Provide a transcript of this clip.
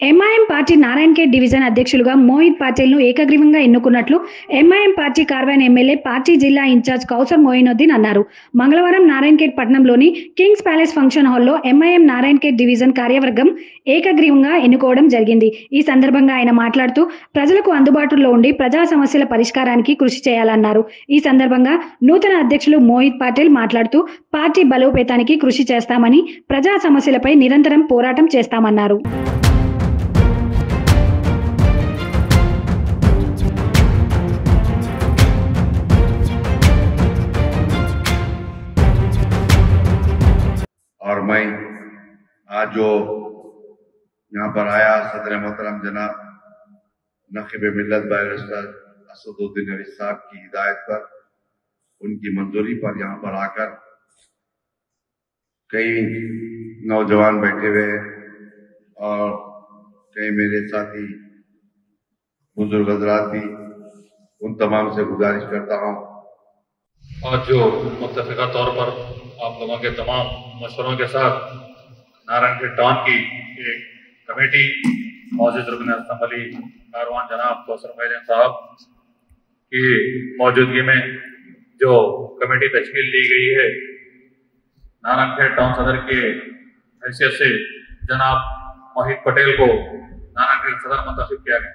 MIM party Narayankhed division అధ్యక్షులుగా మోహిత్ పాటిల్ను ఏకగ్రీవంగా ఎన్నుకున్నట్లు MIM party Karwan MLA party జిల్లా ఇన్ఛార్జ్ కౌసర్ మొయినుద్దీన్ అన్నారు. మంగళవారం నారాయణఖేడ్ పట్టణంలోని కింగ్స్ ప్యాలెస్ ఫంక్షన్ హాల్లో ఎంఐఎం నారాయణఖేడ్ డివిజన్ కార్యవర్గం ఏకగ్రీవంగా ఎన్నుకోవడం జరిగింది. ఈ సందర్భంగా ఆయన మాట్లాడుతూ ప్రజలకు అందుబాటులో ఉండి ప్రజా సమస్యల పరిష్కారానికి కృషి చేయాలన్నారు. ఈ సందర్భంగా నూతన అధ్యక్షులు మోహిత్ పాటిల్ మాట్లాడుతూ పార్టీ బలోపేతానికి కృషి చేస్తామని, ప్రజా సమస్యలపై నిరంతరం పోరాటం చేస్తామన్నారు. और मैं आज जो यहाँ पर आया सदर मोहतरम जनाब नकीब मिल्लत बैरिस्टर असदुद्दीन अली साहब की हिदायत पर, उनकी मंजूरी पर यहाँ पर आकर कई नौजवान बैठे हुए और कई मेरे साथी बुजुर्ग हजरात भी, उन तमाम से गुजारिश करता हूँ और जो मुत्तफ़िका तौर पर आप लोगों के तमाम मशवरों के साथ नारायणखेड टाउन की एक कमेटी मौजूद रुकन असम्बली कारवान जनाब कौसर मोइनुद्दीन साहब की मौजूदगी में जो कमेटी तश्कील दी गई है, नारायणखेड टाउन सदर के हैसियत से जनाब मोहित पटेल को नारायणखेड सदर मुंतखब किया गया।